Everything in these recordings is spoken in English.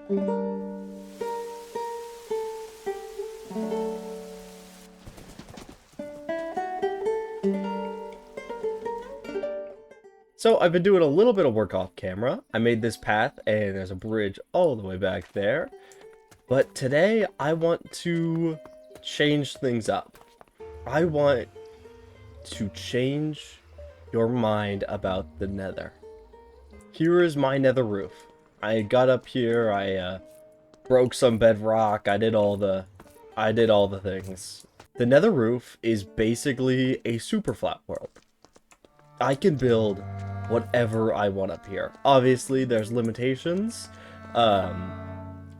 So I've been doing a little bit of work off camera. I made this path and there's a bridge all the way back there. But today I want to change things up. I want to change your mind about the Nether. Here is my Nether roof. I got up here, I broke some bedrock, I did all the things. The Nether roof is basically a super flat world. I can build whatever I want up here. Obviously, there's limitations,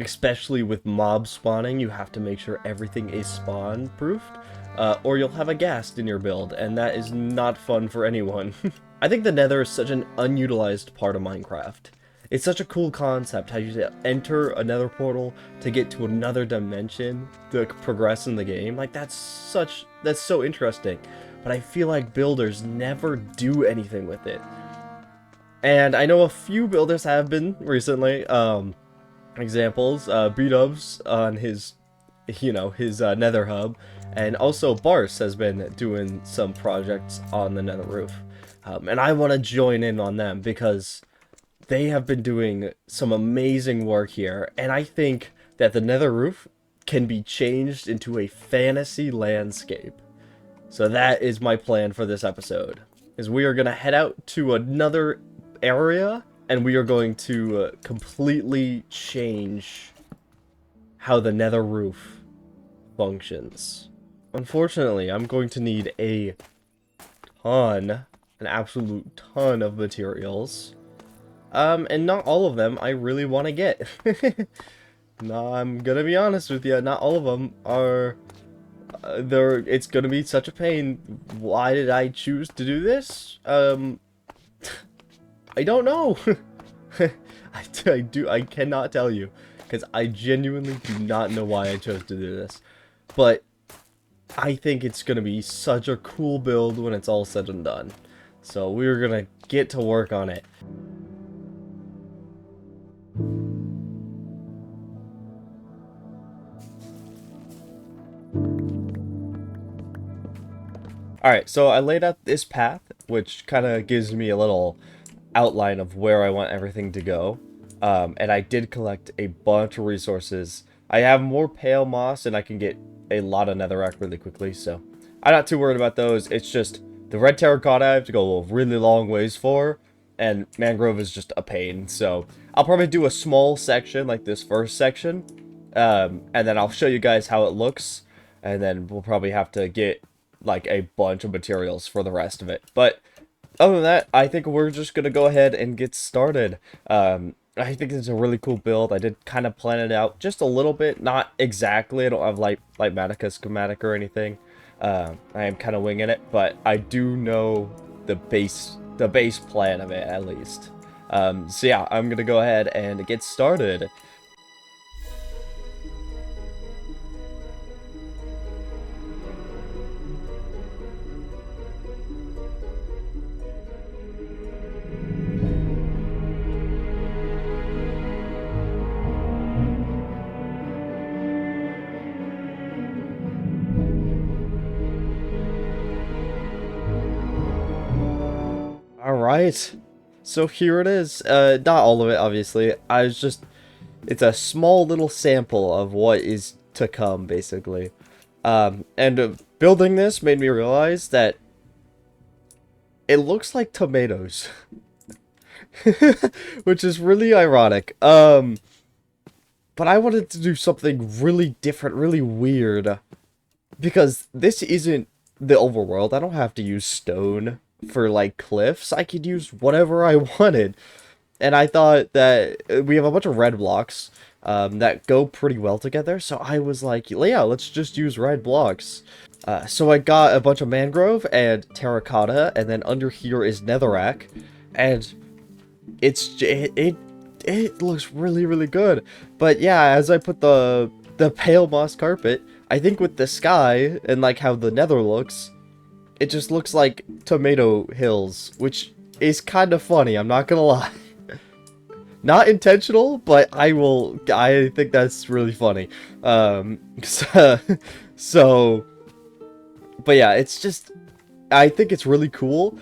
especially with mob spawning. You have to make sure everything is spawn proofed, or you'll have a ghast in your build, and that is not fun for anyone. I think the Nether is such an unutilized part of Minecraft. It's such a cool concept how you enter a Nether portal to get to another dimension to progress in the game. Like that's so interesting. But I feel like builders never do anything with it. And I know a few builders have been recently. Examples, B-Dubs on his Nether hub, and also Bars has been doing some projects on the Nether roof. And I want to join in on them because they have been doing some amazing work here. And I think that the Nether roof can be changed into a fantasy landscape. So that is my plan for this episode, is we are going to head out to another area, and we are going to completely change how the Nether roof functions. Unfortunately, I'm going to need an absolute ton of materials, and not all of them I really want to get. No, I'm going to be honest with you, not all of them are... it's gonna be such a pain. Why did I choose to do this? I don't know. I cannot tell you, because I genuinely do not know why I chose to do this. But I think it's gonna be such a cool build when it's all said and done. So we're gonna get to work on it. Alright, so I laid out this path, which kind of gives me a little outline of where I want everything to go. And I did collect a bunch of resources. I have more pale moss, and I can get a lot of netherrack really quickly, so I'm not too worried about those. It's just the red terracotta I have to go a really long ways for, and mangrove is just a pain. So I'll probably do a small section, like this first section, and then I'll show you guys how it looks, and then we'll probably have to get like a bunch of materials for the rest of it. But other than that, I think we're just gonna go ahead and get started. I think it's a really cool build. I did kind of plan it out just a little bit, not exactly. I don't have like Matica schematic or anything. I am kind of winging it, but I do know the base plan of it at least. So yeah, I'm gonna go ahead and get started. Alright, so here it is. Not all of it, obviously. It's a small little sample of what is to come, basically. Building this made me realize that it looks like tomatoes. Which is really ironic. But I wanted to do something really different, really weird. Because this isn't the overworld. I don't have to use stone for like cliffs. I could use whatever I wanted, and I thought that we have a bunch of red blocks that go pretty well together, so I was like, yeah, let's just use red blocks. So I got a bunch of mangrove and terracotta, and then under here is netherrack, and it looks really good. But yeah, as I put the pale moss carpet, I think with the sky and like how the nether looks, it just looks like tomato hills, which is kind of funny, I'm not gonna lie. Not intentional, but I think that's really funny. So, so, but yeah, it's just, I think it's really cool.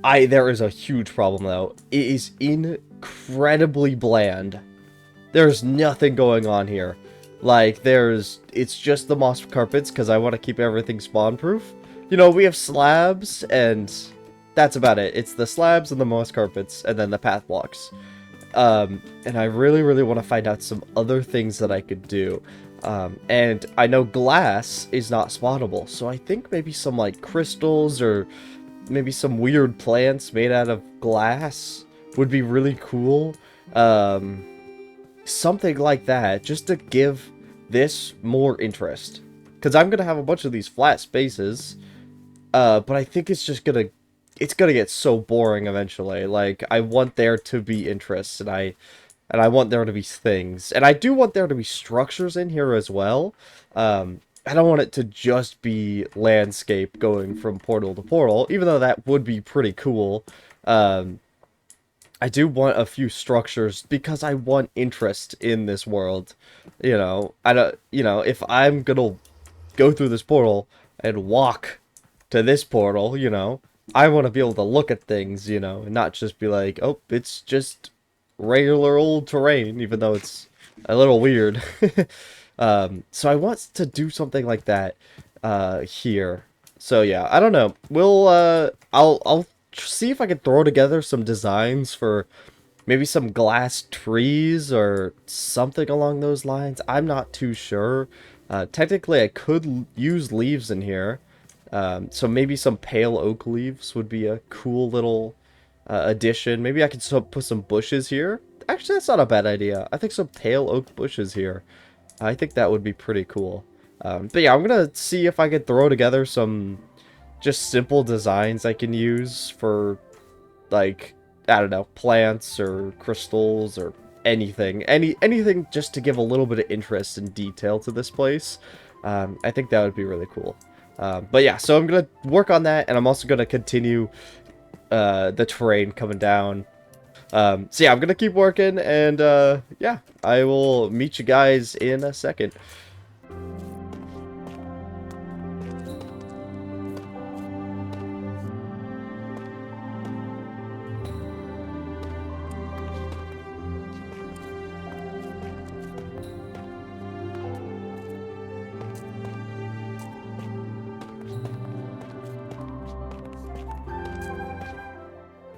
There is a huge problem though. It is incredibly bland. There's nothing going on here. Like, it's just the moss carpets because I want to keep everything spawn proof. You know, we have slabs and that's about it. It's the slabs and the moss carpets and then the path blocks. And I really, really want to find out some other things that I could do. And I know glass is not spawnable, so I think maybe some, like, crystals or maybe some weird plants made out of glass would be really cool. Something like that, just to give this more interest. Because I'm going to have a bunch of these flat spaces, but I think it's just going to it's gonna get so boring eventually. Like, I want there to be interest, and I want there to be things, and I do want there to be structures in here as well. I don't want it to just be landscape going from portal to portal, even though that would be pretty cool. I do want a few structures because I want interest in this world. You know, I don't. You know, if I'm gonna go through this portal and walk to this portal, you know, I want to be able to look at things, you know, and not just be like, oh, it's just regular old terrain, even though it's a little weird. So I want to do something like that here. So yeah, I don't know. I'll see if I can throw together some designs for maybe some glass trees or something along those lines. I'm not too sure. Technically, I could use leaves in here. So maybe some pale oak leaves would be a cool little addition. Maybe I could put some bushes here. Actually, that's not a bad idea. I think some pale oak bushes here. I think that would be pretty cool. But yeah, I'm going to see if I could throw together some just simple designs I can use for, like, I don't know, plants or crystals or anything. Anything just to give a little bit of interest and detail to this place. I think that would be really cool. But yeah, so I'm going to work on that, and I'm also going to continue the terrain coming down. So yeah, I'm going to keep working, and yeah, I will meet you guys in a second.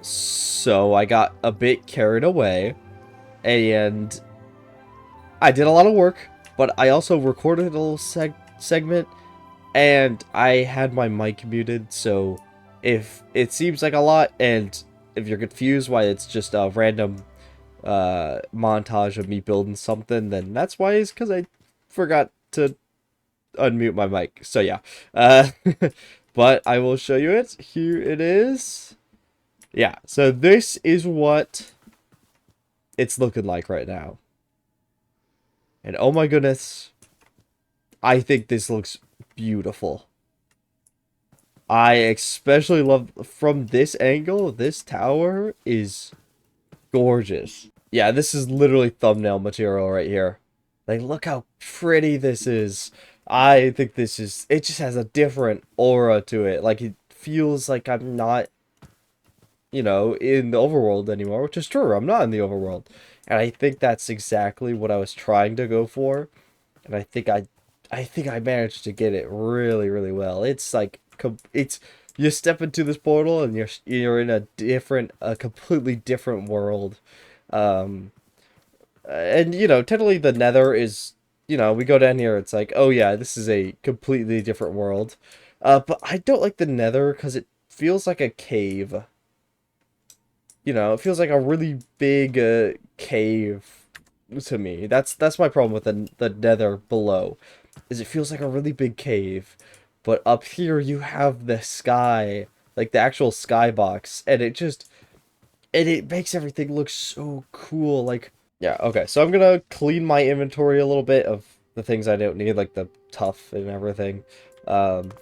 So I got a bit carried away, and I did a lot of work, but I also recorded a little segment, and I had my mic muted, so if it seems like a lot, and if you're confused why it's just a random montage of me building something, then that's why, is because I forgot to unmute my mic. So yeah, but I will show you it. Here it is. Yeah, so this is what it's looking like right now. And oh my goodness, I think this looks beautiful. I especially love, from this angle, this tower is gorgeous. Yeah, this is literally thumbnail material right here. Like, look how pretty this is. I think this is, it just has a different aura to it. Like, it feels like I'm not, you know, in the overworld anymore, which is true. I'm not in the overworld. And I think that's exactly what I was trying to go for. And I think I managed to get it really, really well. It's like, you step into this portal and you're in a completely different world. And you know, technically the Nether is, you know, we go down here, it's like, oh yeah, this is a completely different world. But I don't like the Nether because it feels like a cave. You know, it feels like a really big cave to me. That's my problem with the Nether below, is it feels like a really big cave, but up here you have the sky, like the actual skybox, and it makes everything look so cool. Like, yeah, okay, so I'm gonna clean my inventory a little bit of the things I don't need, like the tuff and everything, and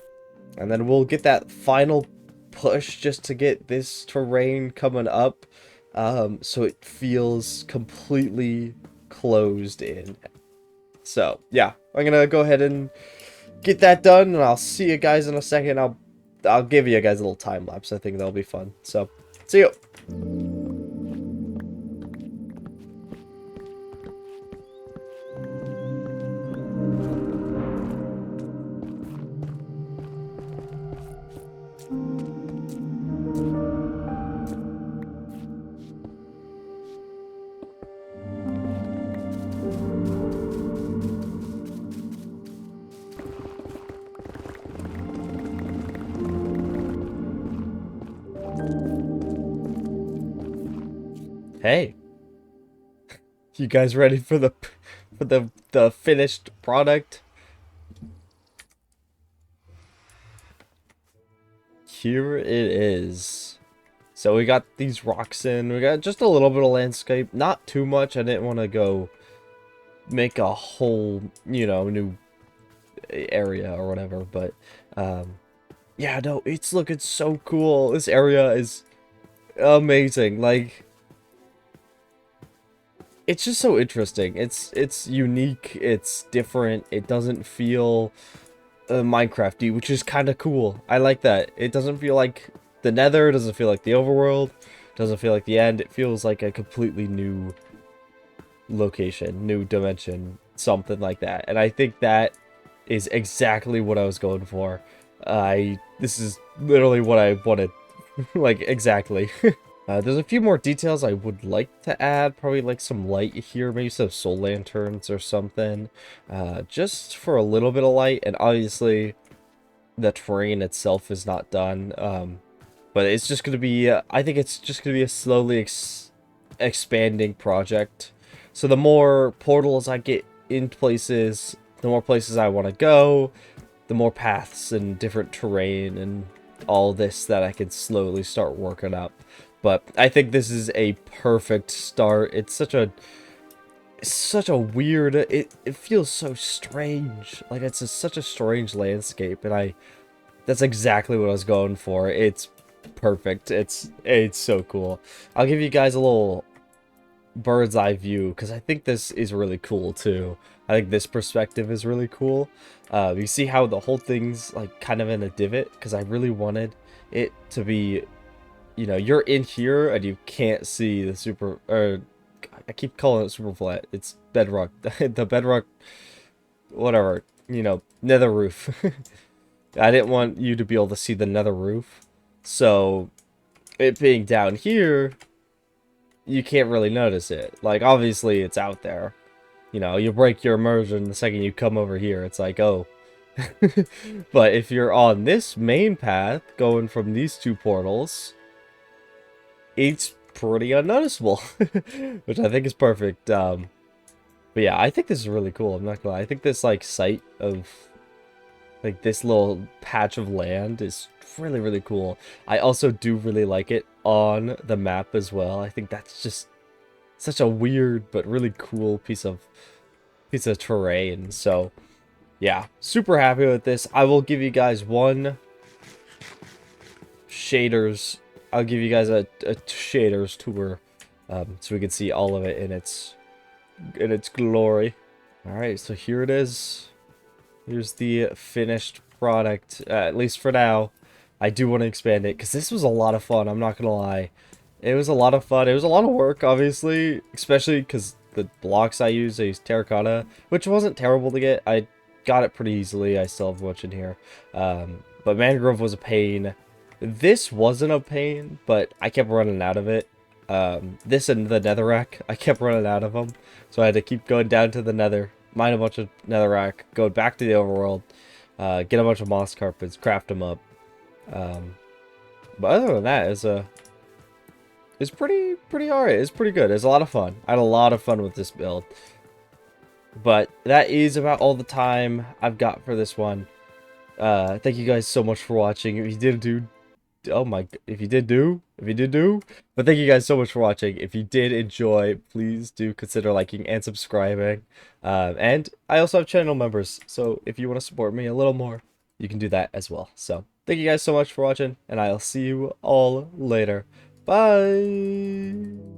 then we'll get that final push just to get this terrain coming up. so it feels completely closed in. So yeah, I'm gonna go ahead and get that done, and I'll see you guys in a second. I'll give you guys a little time lapse. I think that'll be fun. So see you. Hey, you guys ready for the finished product? Here it is. So we got these rocks in. We got just a little bit of landscape, not too much. I didn't want to go make a whole, new area or whatever, but yeah, no, it's looking so cool. This area is amazing. Like, it's just so interesting. It's unique, it's different. It doesn't feel Minecrafty, which is kind of cool. I like that. It doesn't feel like the Nether, doesn't feel like the overworld, doesn't feel like the end. It feels like a completely new location, new dimension, something like that. And I think that is exactly what I was going for. This is literally what I wanted. Like, exactly. There's a few more details I would like to add, probably like some light here, maybe some soul lanterns or something, just for a little bit of light. And obviously the terrain itself is not done, but it's just going to be, I think it's just going to be a slowly expanding project. So the more portals I get in places, the more places I want to go, the more paths and different terrain and all this that I can slowly start working up. But I think this is a perfect start. It's such a weird, it feels so strange. Like, it's such a strange landscape, and that's exactly what I was going for. It's perfect. It's so cool. I'll give you guys a little bird's eye view, because I think this is really cool too. I think this perspective is really cool. You see how the whole thing's like kind of in a divot, because I really wanted it to be, you're in here and you can't see the super, or I keep calling it super flat. It's bedrock. The bedrock, whatever, nether roof. I didn't want you to be able to see the nether roof. So it being down here, you can't really notice it. Like, obviously it's out there. You break your immersion the second you come over here. It's like, oh. But if you're on this main path, going from these two portals, it's pretty unnoticeable. Which I think is perfect. But yeah, I think this is really cool. I'm not gonna lie. I think this, like, site of, like, this little patch of land is really, really cool. I also do really like it on the map as well. I think that's just such a weird but really cool piece of terrain. So yeah, super happy with this. I will give you guys one shaders. I'll give you guys a shaders tour, so we can see all of it in its glory. All right, so here it is. Here's the finished product, at least for now. I do want to expand it, because this was a lot of fun, I'm not going to lie. It was a lot of fun. It was a lot of work, obviously, especially because the blocks I used terracotta, which wasn't terrible to get. I got it pretty easily. I still have much in here. But mangrove was a pain. This wasn't a pain, but I kept running out of it. This and the netherrack, I kept running out of them. So I had to keep going down to the nether, mine a bunch of netherrack, go back to the overworld, get a bunch of moss carpets, craft them up. But other than that, it's pretty alright. It's pretty good. It's a lot of fun. I had a lot of fun with this build. But that is about all the time I've got for this one. Thank you guys so much for watching. If you did do, if you did do. But thank you guys so much for watching. If you did enjoy, please do consider liking and subscribing. And I also have channel members, so if you want to support me a little more, you can do that as well. So thank you guys so much for watching, and I'll see you all later. Bye!